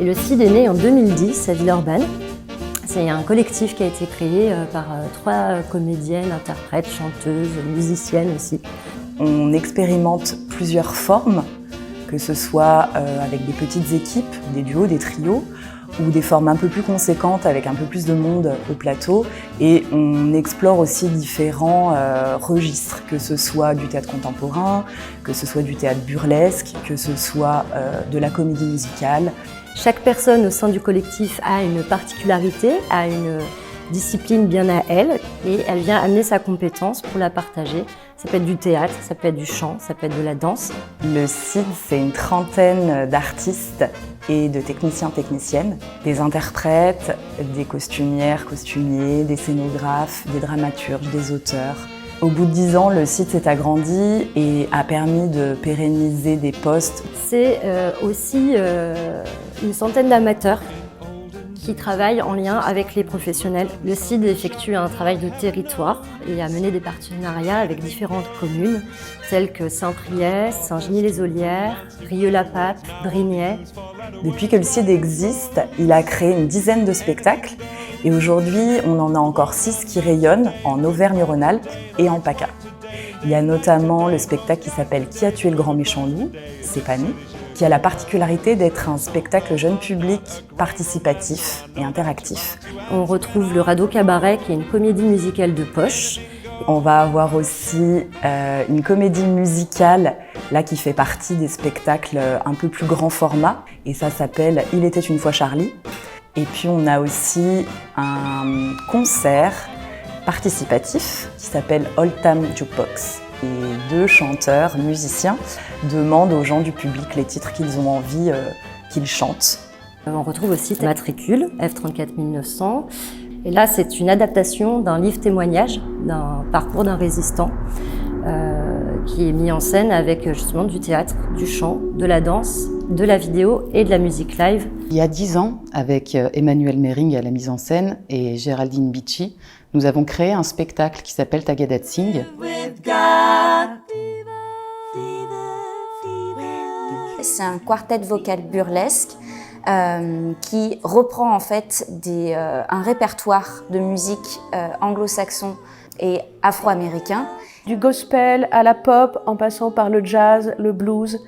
Et le CID est né en 2010 à Villeurbanne. C'est un collectif qui a été créé par 3 comédiennes, interprètes, chanteuses, musiciennes aussi. On expérimente plusieurs formes, que ce soit avec des petites équipes, des duos, des trios, ou des formes un peu plus conséquentes avec un peu plus de monde au plateau. Et on explore aussi différents registres, que ce soit du théâtre contemporain, que ce soit du théâtre burlesque, que ce soit de la comédie musicale. Chaque personne au sein du collectif a une particularité, a une discipline bien à elle et elle vient amener sa compétence pour la partager. Ça peut être du théâtre, ça peut être du chant, ça peut être de la danse. Le CID, c'est une trentaine d'artistes et de techniciens-techniciennes, des interprètes, des costumières, costumiers, des scénographes, des dramaturges, des auteurs. Au bout de 10 ans, le CID s'est agrandi et a permis de pérenniser des postes. C'est aussi une centaine d'amateurs qui travaillent en lien avec les professionnels. Le CID effectue un travail de territoire et a mené des partenariats avec différentes communes, telles que Saint-Priest, Saint-Genis-les-Olières, Rieux-la-Pape, Brignais. Depuis que le CID existe, il a créé une dizaine de spectacles et aujourd'hui, on en a encore 6 qui rayonnent en Auvergne-Rhône-Alpes et en PACA. Il y a notamment le spectacle qui s'appelle « Qui a tué le grand méchant loup ?» C'est pas nous, qui a la particularité d'être un spectacle jeune public participatif et interactif. On retrouve le Radeau Cabaret, qui est une comédie musicale de poche. On va avoir aussi une comédie musicale là, qui fait partie des spectacles un peu plus grand format, et ça s'appelle « Il était une fois Charlie ». Et puis on a aussi un concert participatif qui s'appelle Old Time Jukebox. Et 2 chanteurs, musiciens, demandent aux gens du public les titres qu'ils ont envie qu'ils chantent. On retrouve aussi Matricule, F34900. Et là, c'est une adaptation d'un livre témoignage, d'un parcours d'un résistant, qui est mis en scène avec justement du théâtre, du chant, de la danse, de la vidéo et de la musique live. Il y a 10 ans, avec Emmanuel Mering à la mise en scène et Géraldine Bicci, nous avons créé un spectacle qui s'appelle Tagada Sing. C'est un quartet vocal burlesque qui reprend en fait un répertoire de musique anglo-saxon et afro-américain. Du gospel à la pop, en passant par le jazz, le blues.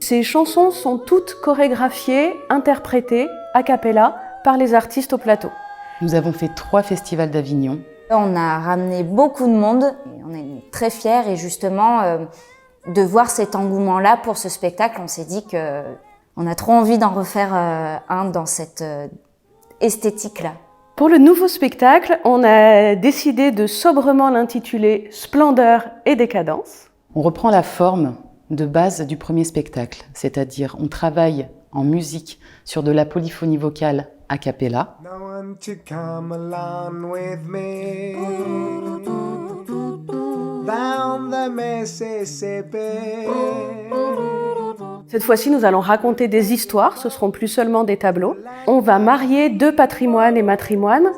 Ces chansons sont toutes chorégraphiées, interprétées a cappella par les artistes au plateau. Nous avons fait 3 festivals d'Avignon. On a ramené beaucoup de monde, et on est très fiers et justement de voir cet engouement-là pour ce spectacle, on s'est dit qu'on a trop envie d'en refaire un dans cette esthétique-là. Pour le nouveau spectacle, on a décidé de sobrement l'intituler « Splendeur et décadence ». On reprend la forme de base du premier spectacle, c'est-à-dire on travaille en musique sur de la polyphonie vocale a cappella. Cette fois-ci, nous allons raconter des histoires, ce seront plus seulement des tableaux. On va marier 2 patrimoines et matrimoines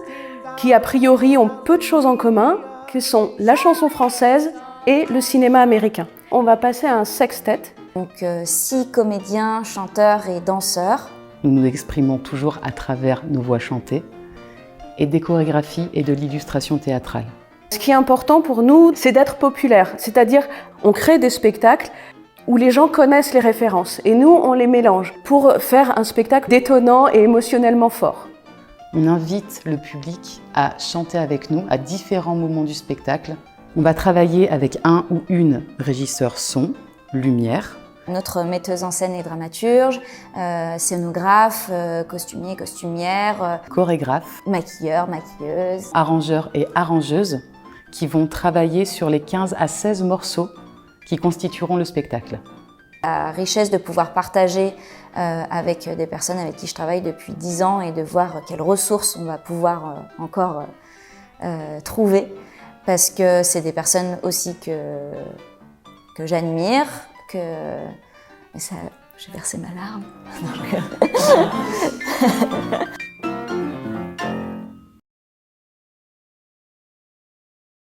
qui, a priori, ont peu de choses en commun, qui sont la chanson française et le cinéma américain. On va passer à un sextet. Donc 6 comédiens, chanteurs et danseurs. Nous nous exprimons toujours à travers nos voix chantées et des chorégraphies et de l'illustration théâtrale. Ce qui est important pour nous, c'est d'être populaire, c'est-à-dire on crée des spectacles où les gens connaissent les références et nous, on les mélange pour faire un spectacle détonnant et émotionnellement fort. On invite le public à chanter avec nous à différents moments du spectacle. On va travailler avec un ou une régisseur son, lumière. Notre metteuse en scène et dramaturge, scénographe, costumier, costumière, chorégraphe, maquilleur, maquilleuse, arrangeur et arrangeuse qui vont travailler sur les 15 à 16 morceaux qui constitueront le spectacle. La richesse de pouvoir partager avec des personnes avec qui je travaille depuis 10 ans et de voir quelles ressources on va pouvoir encore trouver, parce que c'est des personnes aussi que j'admire, j'ai versé ma larme. Non, je rigole.